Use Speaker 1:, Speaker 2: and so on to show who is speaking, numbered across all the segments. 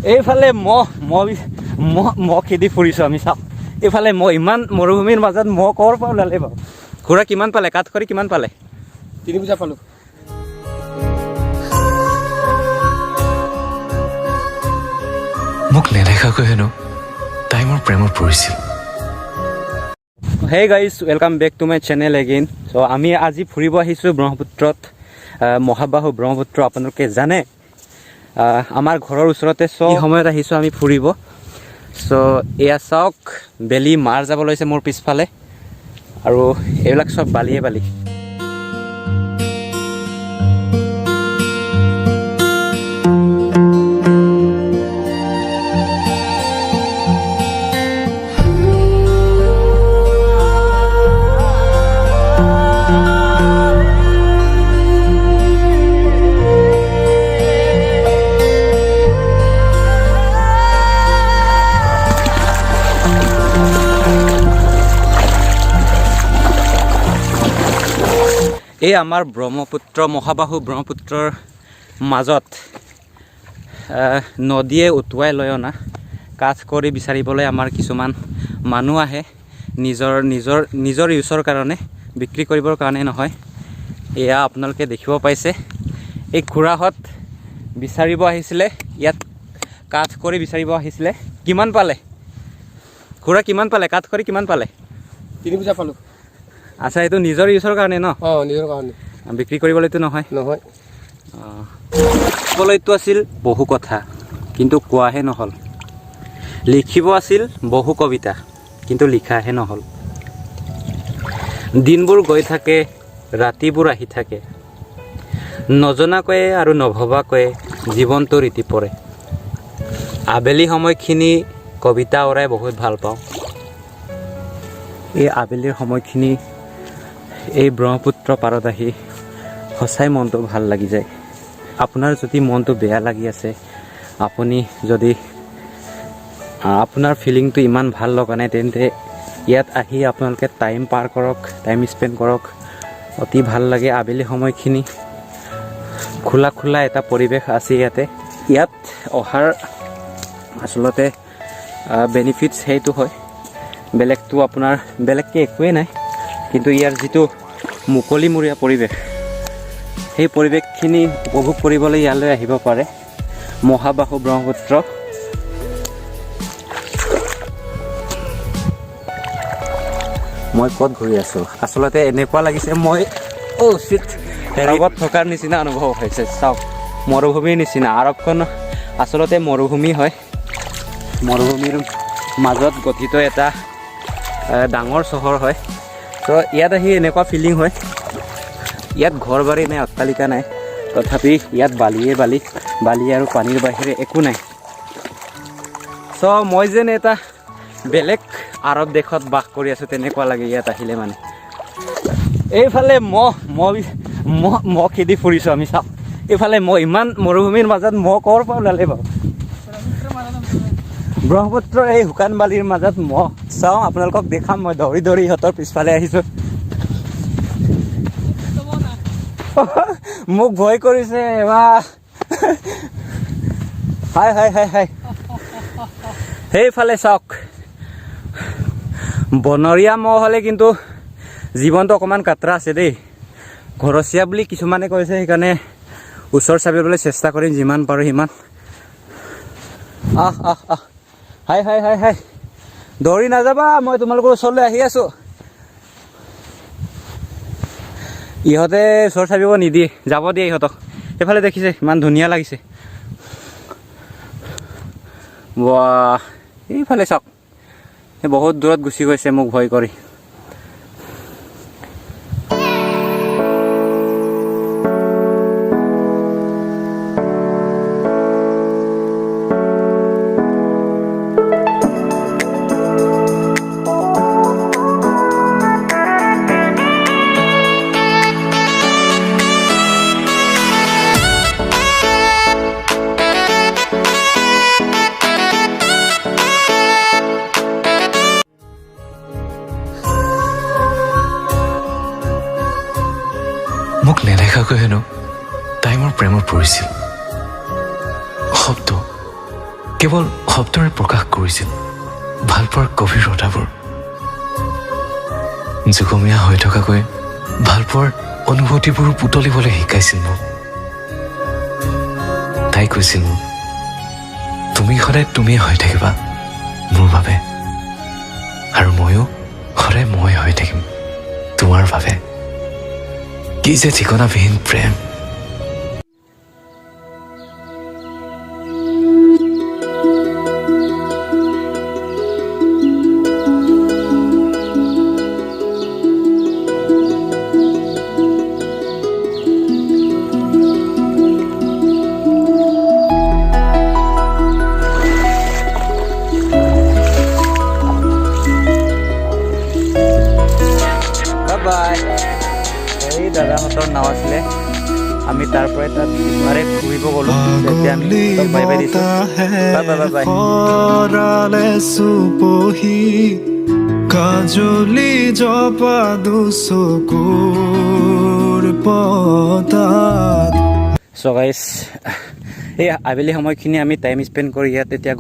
Speaker 1: এইফালে মহ খেদি ফুৰিছোঁ আমি চাওক। এইফালে মহ, ইমান মৰুভূমিৰ মাজত মহ ক'ৰ পৰা ওলালে বাৰু? ঘোঁৰা কিমান পালে? কাঠ খৰি কিমান পালে?
Speaker 2: 3 পইচা পালোঁ।
Speaker 3: মোক নেদেখাকৈ হেনো তাই মোৰ প্ৰেমত পৰিছিল।
Speaker 1: Hey guys, welcome back to my channel again. So' আমি আজি ফুৰিব আহিছোঁ ব্ৰহ্মপুত্ৰত, মহাবাহু ব্ৰহ্মপুত্ৰ। আপোনালোকে জানে আমাৰ ঘৰৰ ওচৰতে। চ' এই সময়ত আহিছোঁ আমি ফুৰিব। চ' এয়া চাওক, বেলি মাৰ যাব লৈছে মোৰ পিছফালে, আৰু এইবিলাক চব বালিয়ে বালি। এই আমাৰ ব্ৰহ্মপুত্ৰ, মহাবাহু ব্ৰহ্মপুত্ৰৰ মাজত নদীয়ে উটুৱাই লৈ অনা কাঠ খৰি বিচাৰিবলৈ আমাৰ কিছুমান মানুহ আহে। নিজৰ ইউজৰ কাৰণে, বিক্ৰী কৰিবৰ কাৰণে নহয়। এয়া আপোনালোকে দেখিব পাইছে, এই খুৰাহঁত বিচাৰিব আহিছিলে, ইয়াত কাঠ খৰি বিচাৰিব আহিছিলে। কিমান পালে খুৰা? কিমান পালে? কাঠ খৰি কিমান পালে?
Speaker 2: 3 পইচা পালোঁ।
Speaker 1: আচ্ছা, এইটো নিজৰ ইউজৰ কাৰণে ন?
Speaker 2: অঁ, নিজৰ কাৰণে,
Speaker 1: বিক্ৰী কৰিবলৈতো নহয়।
Speaker 2: নহয়।
Speaker 1: ক'বলৈতো আছিল বহু কথা, কিন্তু কোৱাহে নহ'ল। লিখিব আছিল বহু কবিতা, কিন্তু লিখাহে নহ'ল। দিনবোৰ গৈ থাকে, ৰাতিবোৰ আহি থাকে, নজনাকৈয়ে আৰু নভবাকৈয়ে জীৱনটো ৰীতি পৰে। আবেলি সময়খিনি কবিতা ওৰাই বহুত ভাল পাওঁ। এই আবেলিৰ সময়খিনি এই ব্ৰহ্মপুত্ৰ পাৰত আহি সঁচাই মনটো ভাল লাগি যায়। আপোনাৰ যদি মনটো বেয়া লাগি আছে, আপুনি যদি আপোনাৰ ফিলিংটো ইমান ভাল লগা নাই, তেন্তে ইয়াত আহি আপোনালোকে টাইম পাৰ কৰক, টাইম স্পেণ্ড কৰক। অতি ভাল লাগে আবেলি সময়খিনি। খোলা এটা পৰিৱেশ আছে ইয়াতে। ইয়াত অহাৰ আচলতে বেনিফিটছ সেইটো হয়, বেলেগটো আপোনাৰ বেলেগকৈ একোৱেই নাই। কিন্তু ইয়াৰ যিটো মুকলিমূৰীয়া পৰিৱেশ, সেই পৰিৱেশখিনি উপভোগ কৰিবলৈ ইয়ালৈ আহিব পাৰে। মহাবাহু ব্ৰহ্মপুত্ৰ। মই ক'ত ঘূৰি আছোঁ? আচলতে এনেকুৱা লাগিছে মই আৰৱত থকাৰ নিচিনা অনুভৱ হৈছে। চাওক, মৰুভূমিৰ নিচিনা। আৰৱখন আচলতে মৰুভূমি হয়। মৰুভূমিৰ মাজত গঠিত এটা ডাঙৰ চহৰ হয়। তো ইয়াত আহি এনেকুৱা ফিলিং হয়। ইয়াত ঘৰ বাৰী নাই, অট্টালিকা নাই, তথাপি ইয়াত বালিয়ে বালি আৰু পানীৰ বাহিৰে একো নাই। চ' মই যেন এটা বেলেগ আৰৱ দেশত বাস কৰি আছোঁ তেনেকুৱা লাগে ইয়াত আহিলে মানে। এইফালে মহ খেদি ফুৰিছোঁ আমি চাওক। এইফালে মহ, ইমান মৰুভূমিৰ মাজত মহ ক'ৰ পৰা ওলালে বাৰু? ব্ৰহ্মপুত্ৰৰ এই শুকান বালিৰ মাজত মহ। চাওঁ, আপোনালোকক দেখাম। মই দৌৰি ইহঁতৰ পিছফালে আহিছোঁ। মোক ভয় কৰিছে এবাৰ। হাই সেইফালে চাওক, বনৰীয়া মহ হ'লে কিন্তু জীৱনটো অকণমান কাটৰা আছে দেই। ঘৰচীয়া বুলি কিছুমানে কৈছে, সেইকাৰণে ওচৰ চাপিবলৈ চেষ্টা কৰিম যিমান পাৰোঁ সিমান। হাই দৌৰি নাযাবা, মই তোমালোকৰ ওচৰলৈ আহি আছোঁ। ইহঁতে ওচৰ চাপিব নিদিয়ে, যাব দিয়ে ইহঁতক। এইফালে দেখিছে ইমান ধুনীয়া লাগিছে। বাহ, এইফালে চাওক, বহুত দূৰত গুচি গৈছে মোক ভয় কৰি।
Speaker 3: কেৱল শব্দৰে প্ৰকাশ কৰিছিল ভালপোৱাৰ গভীৰতাবোৰ। জুকমীয়া হৈ থকাকৈ ভালপোৱাৰ অনুভূতিবোৰ পুতলিবলৈ শিকাইছিল মোক। তাই কৈছিল মোক, তুমি সদায় তুমিয়ে হৈ থাকিবা মোৰ বাবে, আৰু ময়ো সদায় মই হৈ থাকিম তোমাৰ বাবে। কি যে ঠিকনাবিহীন প্ৰেম।
Speaker 1: বাই এই দাদাহঁতৰ নাও আছিলে, আমি তাৰ পৰাই তাত ইমাৰে ঘূৰিব গ'লোঁ। তেতিয়া আমি বাই বাই দিছোঁ। বাই
Speaker 4: কাজলি জপা দুচকুৰ পতাত।
Speaker 1: চ' গাইজ, এই আবেলি সময়খিনি আমি টাইম স্পেণ্ড কৰি ইয়াত এতিয়া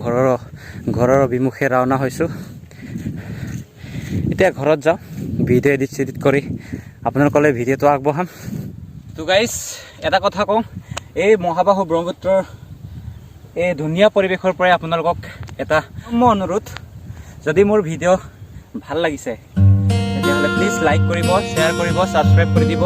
Speaker 1: ঘৰৰ অভিমুখে ৰাওনা হৈছোঁ। এতিয়া ঘৰত যাওঁ, ভিডিঅ' এডিট কৰি আপোনালোকলৈ ভিডিঅ'টো আগবঢ়াম। তো গাইজ, এটা কথা কওঁ, এই মহাবাহু ব্ৰহ্মপুত্ৰৰ এই ধুনীয়া পৰিৱেশৰ পৰাই আপোনালোকক এটা অনুৰোধ, যদি মোৰ ভিডিঅ' ভাল লাগিছে তেতিয়াহ'লে প্লিজ লাইক কৰিব, শ্বেয়াৰ কৰিব, ছাবস্ক্ৰাইব কৰি দিব।